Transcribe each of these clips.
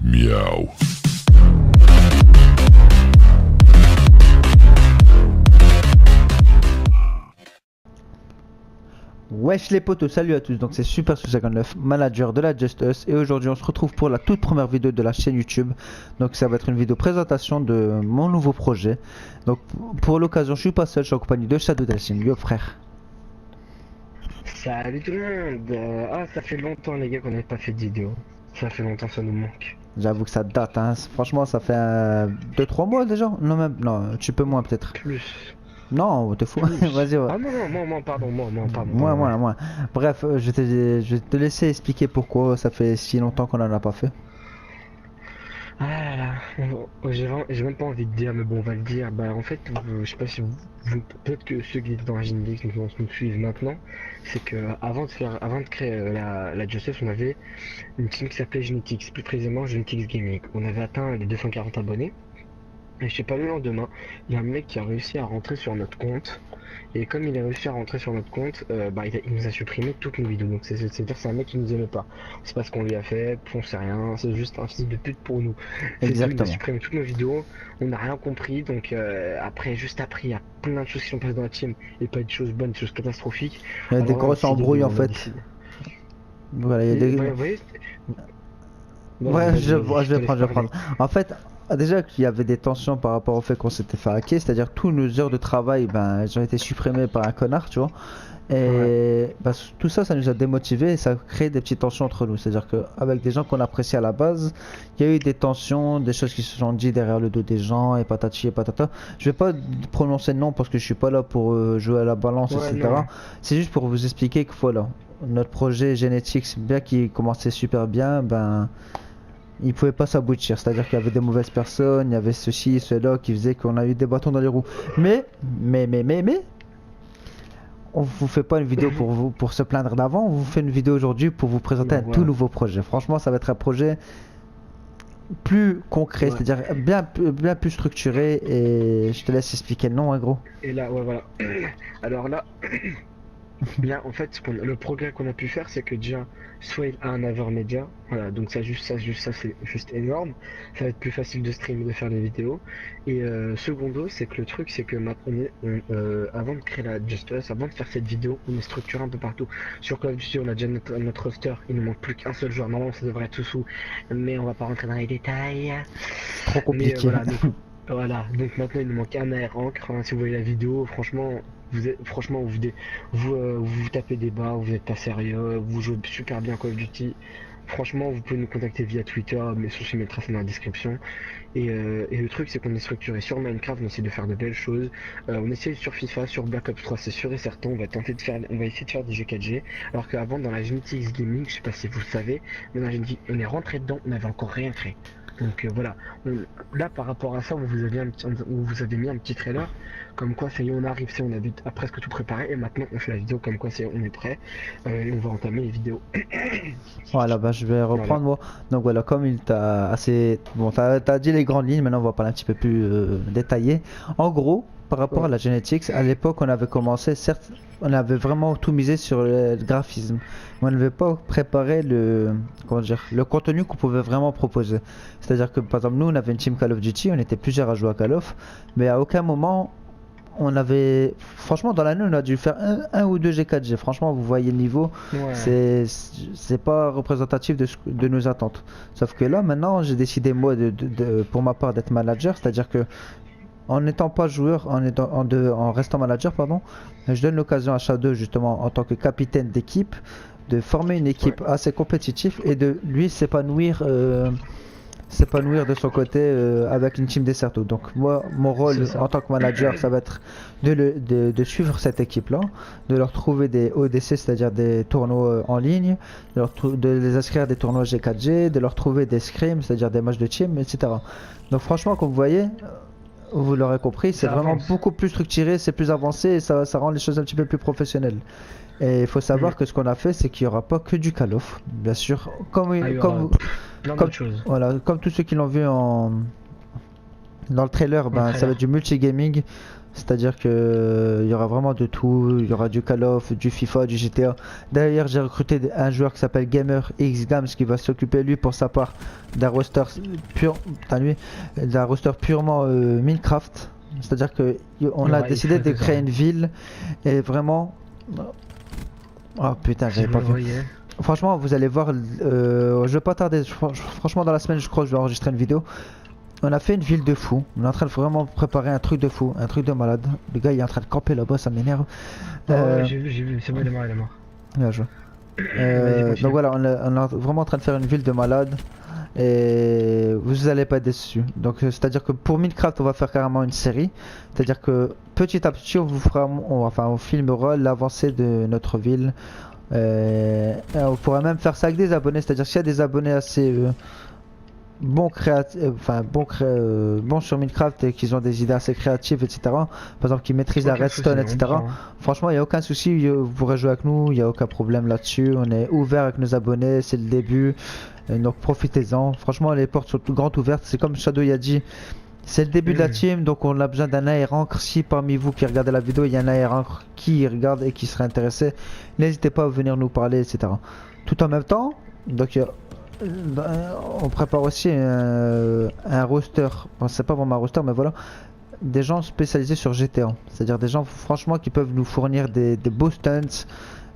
Miaou. Wesh les potos, salut à tous, donc c'est Super59, manager de la Just Us, et aujourd'hui on se retrouve pour la toute première vidéo de la chaîne YouTube. Donc ça va être une vidéo présentation de mon nouveau projet. Donc pour l'occasion je suis pas seul, je suis en compagnie de Shadow Dashing, yo frère. Salut tout le monde. Ah, ça fait longtemps les gars qu'on n'avait pas fait de vidéo. Ça fait longtemps, ça nous manque. J'avoue que ça date, hein. Franchement ça fait 2-3 mois déjà. Non même, non, tu peux moins peut-être. Plus. Non, t'es fou, Plus. vas-y ouais. Ah non, non, moi, pardon, moi, pardon. Moins. Bref, je vais te laisser expliquer pourquoi ça fait si longtemps qu'on en a pas fait. Ah là là, j'ai même pas envie de dire, mais bon, on va le dire. Bah, en fait, je sais pas si peut-être que ceux qui étaient dans la Genelix nous suivent maintenant. C'est que avant de créer la Justice, on avait une team qui s'appelait Genetics, plus précisément Genetics Gaming. On avait atteint les 240 abonnés. Et je sais pas, le lendemain, il y a un mec qui a réussi à rentrer sur notre compte. Et comme il a réussi à rentrer sur notre compte, il nous a supprimé toutes nos vidéos. Donc c'est-à-dire que c'est un mec qui nous aimait pas. C'est pas ce qu'on lui a fait, on sait rien, c'est juste un fils de pute pour nous. C'est tout, il a Exactement. supprimé toutes nos vidéos, on n'a rien compris. Donc juste après, il y a plein de choses qui sont passées dans la team. Et pas de choses bonnes, des choses catastrophiques. Il y a des Alors, grosses on a embrouilles en décidé- on a fait. décidé- Voilà, il y a Et, des... vous voyez, Ouais, je te vais laisse prendre. parler. En fait, déjà qu'il y avait des tensions par rapport au fait qu'on s'était fait hacker, c'est-à-dire toutes nos heures de travail, ben, elles ont été supprimées par un connard, tu vois. Et bah, tout ça, ça nous a démotivés et ça a créé des petites tensions entre nous. C'est-à-dire qu'avec des gens qu'on appréciait à la base, il y a eu des tensions, des choses qui se sont dites derrière le dos des gens et patati et patata. Je vais pas prononcer de nom parce que je suis pas là pour jouer à la balance, Ouais, etc. non. C'est juste pour vous expliquer que voilà, notre projet Genetics, bien qu'il commençait super bien, ben il pouvait pas s'aboutir, c'est-à-dire qu'il y avait des mauvaises personnes, il y avait ceci, cela qui faisait qu'on a eu des bâtons dans les roues. Mais, on vous fait pas une vidéo pour vous pour se plaindre d'avant, on vous fait une vidéo aujourd'hui pour vous présenter un Ouais. tout nouveau projet. Franchement, ça va être un projet plus concret, Ouais. c'est-à-dire bien plus structuré et je te laisse expliquer le nom, hein, gros. Et là, ouais, voilà. Alors là, bien, en fait, le progrès qu'on a pu faire, c'est que déjà, Swale a un Avermedia. Voilà, donc ça, c'est juste énorme. Ça va être plus facile de stream et de faire des vidéos. Et secondo, c'est que le truc, c'est que maintenant, avant de créer la Just Us, avant de faire cette vidéo, on est structuré un peu partout. Sur Call of Duty, on a déjà notre roster. Il nous manque plus qu'un seul joueur. Normalement, ça devrait être Tousou. Mais on va pas rentrer dans les détails. Trop Mais compliqué. voilà, donc maintenant il nous manque un air encre. Enfin, si vous voyez la vidéo, franchement, vous tapez des barres, vous êtes pas sérieux, vous jouez super bien Call of Duty. Franchement, vous pouvez nous contacter via Twitter, mais je mettrai ça dans la description. Et le truc, c'est qu'on est structuré sur Minecraft, on essaie de faire de belles choses. On essaie sur FIFA, sur Black Ops 3, c'est sûr et certain. On va essayer de faire des G4G. Alors qu'avant, dans la Genetics Gaming, je sais pas si vous le savez, mais dans la Genetics, on est rentré dedans, on n'avait encore rien créé. Donc voilà, là par rapport à ça, on vous avez mis un petit trailer, comme quoi ça y est, on arrive, on a presque tout préparé, et maintenant on fait la vidéo comme quoi on est prêt, et on va entamer les vidéos. Voilà, bah je vais reprendre moi. Donc voilà, comme il t'a assez... Bon, t'as dit les grandes lignes, maintenant on va parler un petit peu plus détaillé. En gros, par rapport à la Genetics, à l'époque on avait commencé, certes, on avait vraiment tout misé sur le graphisme. Mais on n'avait pas préparé comment dire, le contenu qu'on pouvait vraiment proposer. C'est-à-dire que par exemple, nous on avait une team Call of Duty, on était plusieurs à jouer à Call of, mais à aucun moment on avait... Franchement, dans l'année on a dû faire un ou deux G4G. Franchement, vous voyez le niveau. Ouais. C'est pas représentatif de nos attentes. Sauf que là, maintenant, j'ai décidé, moi, pour ma part, d'être manager. C'est-à-dire que, en n'étant pas joueur, en restant manager, pardon, je donne l'occasion à Shadow, justement, en tant que capitaine d'équipe, de former une équipe assez compétitive et de lui s'épanouir de son côté avec une team Desserto. Donc moi, mon rôle en tant que manager, ça va être de suivre cette équipe-là, de leur trouver des ODC, c'est-à-dire des tournois en ligne, de les inscrire à des tournois G4G, de leur trouver des scrims, c'est-à-dire des matchs de team, etc. Donc franchement, comme vous voyez, vous l'aurez compris, c'est Ça vraiment avance. beaucoup plus structuré, c'est plus avancé et ça rend les choses un petit peu plus professionnelles. Et il faut savoir que ce qu'on a fait, c'est qu'il n'y aura pas que du Call of, bien sûr, Il y aura plein comme, d'autres choses. voilà, comme tous ceux qui l'ont vu dans le trailer, ben, ça va être du multigaming. C'est-à-dire que il y aura vraiment de tout, il y aura du Call of, du FIFA, du GTA. D'ailleurs, j'ai recruté un joueur qui s'appelle Gamer X Games qui va s'occuper lui pour sa part d'un roster pur, putain, lui, d'un roster purement Minecraft. C'est-à-dire que on a Ouais, il décidé fait de de ça. créer une ville et vraiment. Oh putain, Si j'avais vous pas le vu. voyez. Franchement, vous allez voir, je vais pas tarder. Franchement, dans la semaine, je crois que je vais enregistrer une vidéo. On a fait une ville de fou. On est en train de vraiment préparer un truc de fou, un truc de malade. Le gars, il est en train de camper là-bas, ça m'énerve. Ah ouais, Euh, j'ai vu, c'est bon, il est mort, il est mort. Bien joué. Vas-y, Donc continue. voilà, on est vraiment en train de faire une ville de malade. Et vous allez pas être déçus. Donc c'est-à-dire que pour Minecraft, on va faire carrément une série. C'est-à-dire que petit à petit, on filmera l'avancée de notre ville. Et on pourrait même faire ça avec des abonnés. C'est-à-dire s'il y a des abonnés assez bons sur Minecraft et qu'ils ont des idées assez créatives, etc. Par exemple, qui maîtrisent la Aucun souci, redstone, on etc. prend. Hein. Franchement, il n'y a aucun souci, vous pourrez jouer avec nous, il n'y a aucun problème là-dessus. On est ouvert avec nos abonnés, c'est le début. Et donc profitez-en. Franchement, les portes sont grandes ouvertes. C'est comme Shadow y a dit, c'est le début de la team, donc on a besoin d'un AR-Ancre. Si parmi vous qui regardez la vidéo, il y a un AR-Ancre qui regarde et qui serait intéressé, n'hésitez pas à venir nous parler, etc. Tout en même temps, donc on prépare aussi un roster. Bon, c'est pas vraiment un roster, mais voilà, des gens spécialisés sur GTA. C'est-à-dire des gens franchement qui peuvent nous fournir des beaux stunts.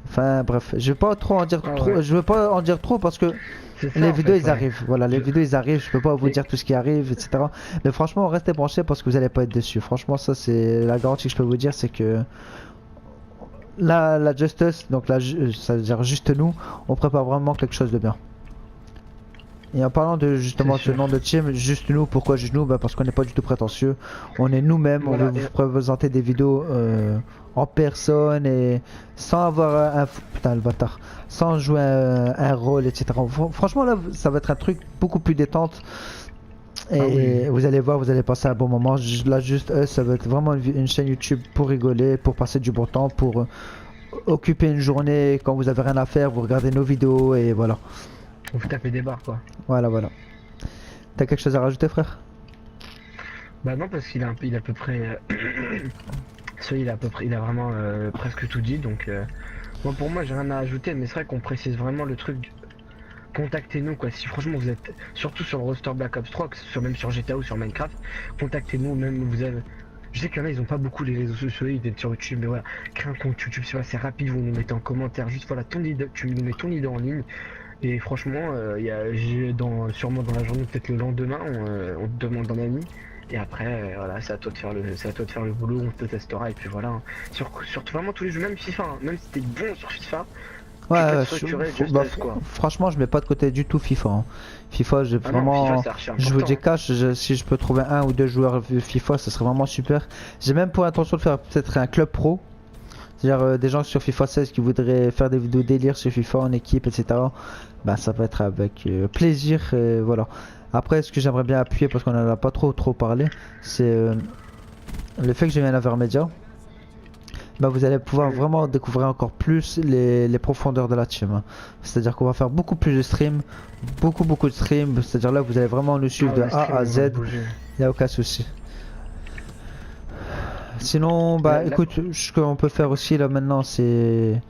Enfin bref, je vais pas trop en dire Ah trop. ouais. Je veux pas en dire trop parce que C'est ça, les en vidéos fait, ils ouais. arrivent. Voilà, les Je- vidéos ils arrivent. Je peux pas vous Et- dire tout ce qui arrive, etc. Mais franchement, restez branchés parce que vous allez pas être déçus. Franchement, ça c'est la garantie que je peux vous dire, c'est que la Justice, donc ça veut dire juste nous, on prépare vraiment quelque chose de bien. Et en parlant de justement C'est ce sûr. nom de team, juste nous, pourquoi juste nous? Bah parce qu'on n'est pas du tout prétentieux. On est nous-mêmes, on veut Voilà, vous présenter des vidéos en personne et sans avoir putain le bâtard, sans jouer un rôle, etc. Franchement là, ça va être un truc beaucoup plus détente. ah oui. Et vous allez voir, vous allez passer un bon moment. Là juste, ça va être vraiment une chaîne YouTube pour rigoler, pour passer du bon temps, pour occuper une journée quand vous avez rien à faire, vous regardez nos vidéos et voilà. Vous tapez des barres, quoi. Voilà. T'as quelque chose à rajouter, frère? Bah non, parce qu'il a, il a à peu près... il a à peu près, il a vraiment presque tout dit, donc... Moi, pour moi, j'ai rien à ajouter, mais c'est vrai qu'on précise vraiment le truc... Contactez-nous, quoi. Si franchement vous êtes... Surtout sur le roster Black Ops 3, que ce soit même sur GTA ou sur Minecraft, contactez-nous, même vous avez... Je sais qu'il y en a, ils ont pas beaucoup les réseaux sociaux, ils viennent sur YouTube, mais voilà, créez un compte YouTube, c'est rapide, vous nous mettez en commentaire, juste voilà, ton idée, tu nous mets ton idée en ligne, et franchement, sûrement dans la journée, peut-être le lendemain, on te demande un ami, et après, voilà, c'est à toi de faire le boulot, on te testera, et puis voilà. Hein. Surtout vraiment tous les jeux, même FIFA, hein, même si t'es bon sur FIFA, tu peux te structurer Justice, quoi. Franchement, je mets pas de côté du tout FIFA. Hein. FIFA, j'ai Ah non, FIFA, vraiment. c'est archi Je vous important. dis cash, si je peux trouver un ou deux joueurs de FIFA, ça serait vraiment super. J'ai même pour intention de faire peut-être un club pro. C'est-à-dire des gens sur FIFA 16 qui voudraient faire des vidéos délire sur FIFA en équipe, etc. Bah, ça peut être avec plaisir. Voilà. Après, ce que j'aimerais bien appuyer, parce qu'on en a pas trop parlé, c'est le fait que je viens à Vermedia. Bah, vous allez pouvoir vraiment découvrir encore plus les profondeurs de la team. Hein. C'est-à-dire qu'on va faire beaucoup plus de streams, beaucoup de streams. C'est-à-dire là, vous allez vraiment nous suivre Ah, de le A stream, à on Z. va bouger. Il n'y a aucun souci. Sinon, bah La- la- écoute, ce qu'on peut faire aussi là maintenant, c'est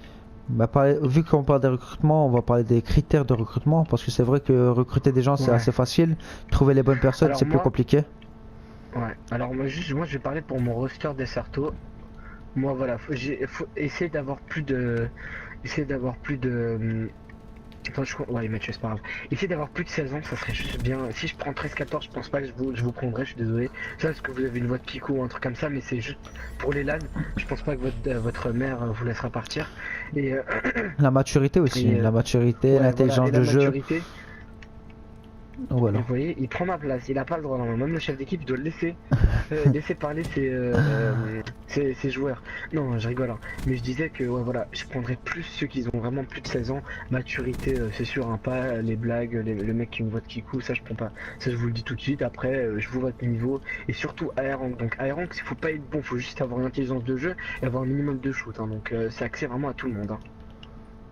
bah, vu qu'on parle des recrutements, on va parler des critères de recrutement parce que c'est vrai que recruter des gens c'est Ouais. assez facile, trouver les bonnes personnes Alors c'est plus moi- compliqué. Ouais, alors moi je vais parler pour mon roster des Sarto. Moi voilà, faut essayer d'avoir plus de... Attends, ouais, Mathieu, c'est pas grave. Essayer d'avoir plus de 16 ans, ça serait juste bien. Si je prends 13-14, je pense pas que je vous prendrai, je suis désolé. C'est parce que vous avez une voix de Pico ou un truc comme ça, mais c'est juste pour les LAN. Je pense pas que votre mère vous laissera partir. Et La maturité aussi, Et, la maturité, ouais, l'intelligence voilà, et de la jeu. maturité. Voilà. Vous voyez, il prend ma place, il a pas le droit, non, même le chef d'équipe il doit le laisser parler ses joueurs. Non, je rigole, hein. Mais je disais que ouais, voilà, je prendrais plus ceux qui ont vraiment plus de 16 ans, maturité, c'est sûr, hein, pas les blagues, le mec qui a une voix de kikou, ça je prends pas. Ça je vous le dis tout de suite, après je vous votre niveau, et surtout AR-Rank. Donc AR-Rank, il faut pas être bon, faut juste avoir une intelligence de jeu et avoir un minimum de shoot, hein. Donc c'est accès vraiment à tout le monde. Hein.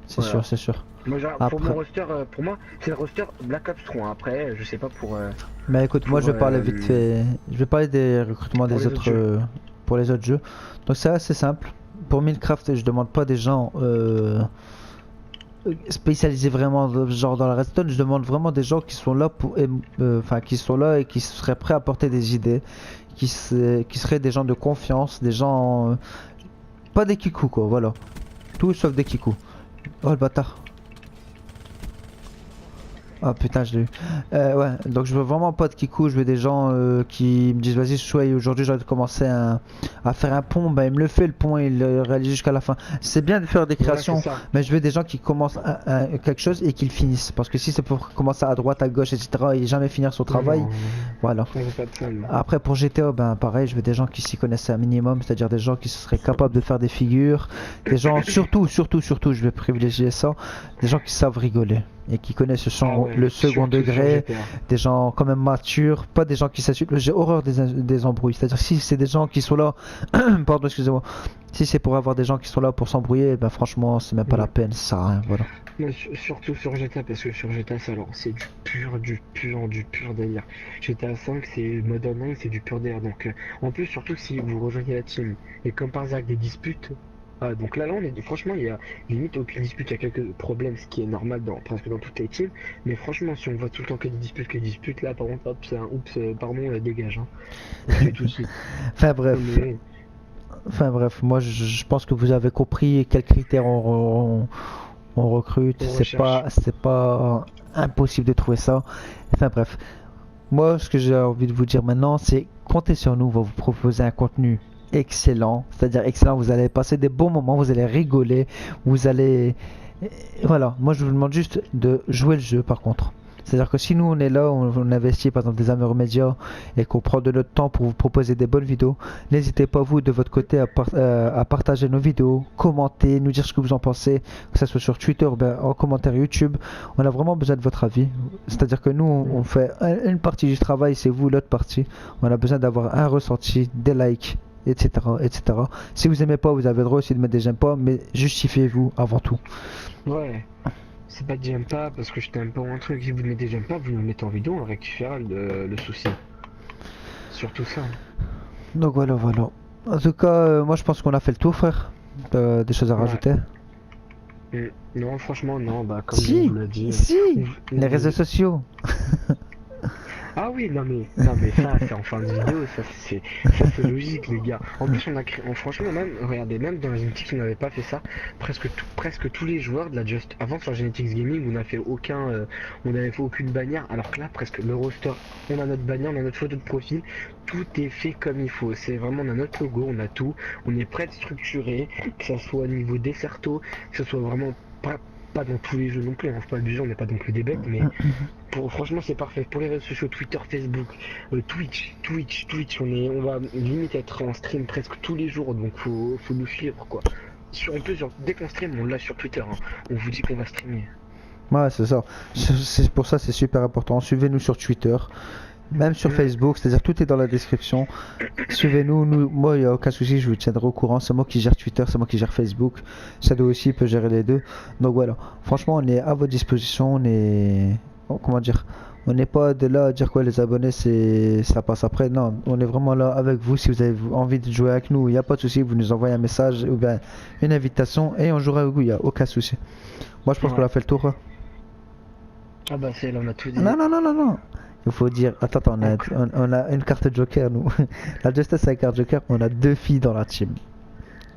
C'est Voilà. sûr, c'est sûr. Moi, genre, pour Après- mon roster, pour moi, c'est le roster Black Ops 3. Hein. Après, je sais pas pour. Mais écoute, moi je vais Pour, parler vite fait. Je vais parler des recrutements pour des les autres autres jeux. pour les autres jeux. Donc c'est assez simple. Pour Minecraft, je demande pas des gens spécialisés vraiment genre dans la redstone. Je demande vraiment des gens qui sont là pour, enfin qui sont là et qui seraient prêts à apporter des idées, qui seraient des gens de confiance, des gens pas des kikous quoi. Voilà, tout sauf des kikous. Oh le bâtard. Ah putain, je l'ai eu. Ouais, donc je veux vraiment pas de kikou, je veux des gens qui me disent vas-y, Chouai, aujourd'hui j'ai envie de commencer à faire un pont, bah il me le fait le pont et il le réalise jusqu'à la fin. C'est bien de faire des créations, Ouais, c'est ça. mais je veux des gens qui commencent quelque chose et qui le finissent. Parce que si c'est pour commencer à droite, à gauche, etc. et jamais finir son travail, Non, voilà. on veut pas de ça, non. Après pour GTA, ben pareil, je veux des gens qui s'y connaissent un minimum, c'est-à-dire des gens qui seraient capables de faire des figures, des gens surtout, je vais privilégier ça, des gens qui savent rigoler et qui connaissent Ah ouais, le second surtout sur degré, GTA. des gens quand même matures, pas des gens qui s'insultent. J'ai horreur des embrouilles, c'est-à-dire si c'est des gens qui sont là, pardon, excusez-moi, si c'est pour avoir des gens qui sont là pour s'embrouiller, ben franchement c'est même pas la peine, ça sert à rien, voilà. Mais surtout sur GTA, parce que sur GTA, ça, alors, c'est du pur délire. GTA 5, c'est mode online, c'est du pur délire. Donc, en plus, surtout si vous rejoignez la team, et comme par hasard avec des disputes, donc là, on est, franchement, il y a limite aucune dispute, il y a quelques problèmes, ce qui est normal presque dans toutes les teams. Mais franchement, si on voit tout le temps que des disputes, là, par contre, hop, c'est un oups, pardon, dégage, hein. On fait tout de suite. Enfin bref, Mais, moi je pense que vous avez compris quels critères on recrute, on c'est pas impossible de trouver ça. Enfin bref, moi ce que j'ai envie de vous dire maintenant, c'est comptez sur nous, on va vous proposer un contenu excellent, c'est-à-dire excellent, vous allez passer des bons moments, vous allez rigoler, vous allez... Voilà, moi je vous demande juste de jouer le jeu par contre. C'est-à-dire que si nous on est là, on investit par exemple des amours médias et qu'on prend de notre temps pour vous proposer des bonnes vidéos, n'hésitez pas vous de votre côté à partager nos vidéos, commenter, nous dire ce que vous en pensez, que ce soit sur Twitter ou bien en commentaire YouTube. On a vraiment besoin de votre avis. C'est-à-dire que nous on fait une partie du travail, c'est vous l'autre partie. On a besoin d'avoir un ressenti, des likes, etc., etc. Si vous aimez pas, vous avez le droit aussi de mettre des j'aime pas, mais justifiez-vous avant tout. ouais. C'est pas que j'aime pas parce que je t'aime pas ou un truc. Si vous mettez j'aime pas, vous le mettez en vidéo, on rectifiera le souci. Surtout ça. Donc voilà, voilà. En tout cas, moi je pense qu'on a fait le tour, frère. Des choses à Ouais. rajouter. Non, franchement, non, bah comme Si, on vous l'a dit. si, on- les on- réseaux sociaux. Ah oui, non mais ça, c'est en fin de vidéo, ça c'est logique les gars. En plus on a créé, franchement même, regardez, même dans Genetics on n'avait pas fait ça. Presque tous les joueurs de la Just, avant sur Genetics Gaming on n'a fait on n'avait fait aucune bannière, alors que là presque le roster, on a notre bannière, on a notre photo de profil, tout est fait comme il faut. C'est vraiment, on a notre logo, on a tout, on est prêt de structurer, que ça soit au niveau des certos, que ce soit vraiment pas dans tous les jeux non plus, on ne pas abuser, on n'est pas non plus des bêtes, mais franchement c'est parfait. Pour les réseaux sociaux, Twitter, Facebook, Twitch, on va limite être en stream presque tous les jours, donc faut nous suivre quoi. Dès qu'on stream, on lâche sur Twitter, hein. On vous dit qu'on va streamer. Ouais, c'est ça. C'est pour ça, c'est super important. Suivez-nous sur Twitter, même sur Facebook, c'est-à-dire tout est dans la description. Suivez-nous, moi il n'y a aucun souci, je vous tiendrai au courant. C'est moi qui gère Twitter, c'est moi qui gère Facebook. Shadow aussi peut gérer les deux. Donc voilà, franchement, on est à votre disposition. On est. Comment dire? On n'est pas de là à dire quoi les abonnés, ça passe après. Non, on est vraiment là avec vous. Si vous avez envie de jouer avec nous, il n'y a pas de souci. Vous nous envoyez un message ou bien une invitation et on jouera avec vous, il n'y a aucun souci. Moi je pense qu'on a fait le tour, hein. Ah bah c'est là, on a tout dit. Non, non, non, non, non. Il faut dire. Attends, on a une carte Joker, nous. La Justice a une carte Joker, on a 2 filles dans la team.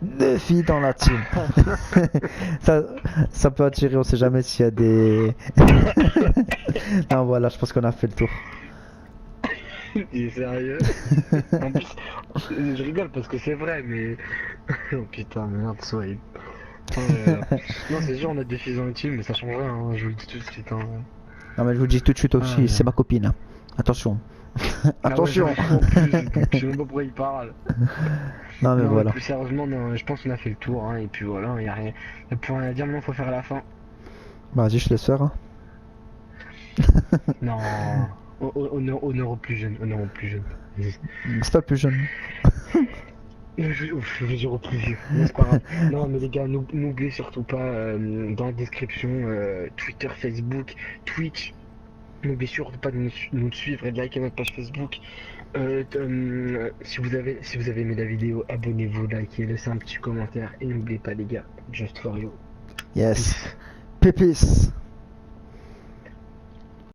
2 filles dans la team. ça peut attirer, on sait jamais s'il y a des. Non, voilà, je pense qu'on a fait le tour. Il est sérieux. En plus, je rigole parce que c'est vrai, mais. Oh putain, merde, Swipe. Non, c'est sûr, on a des filles dans le team, mais ça change rien, hein, je vous le dis tout de suite. Hein. Non, mais je vous le dis tout de suite aussi, Ouais. c'est ma copine. Attention. Attention. Ah ouais, en plus, je sais même pas pourquoi il parle. Non, mais Non, voilà. plus sérieusement, non, je pense qu'on a fait le tour, hein, et puis voilà, il y a plus rien à dire, maintenant faut faire à la fin. Vas-y, je te laisse faire, hein. Non, honneur aux plus jeunes, honneur aux plus jeunes. C'est toi le plus jeune. Je vais dire au plus vieux, mais c'est pas grave. Non mais les gars, n'oubliez surtout pas dans la description Twitter, Facebook, Twitch, N'oubliez surtout pas de nous suivre et de liker notre page Facebook. Si vous avez aimé la vidéo, abonnez-vous, likez, laissez un petit commentaire et n'oubliez pas les gars, just for you. Yes. Peace. Peace.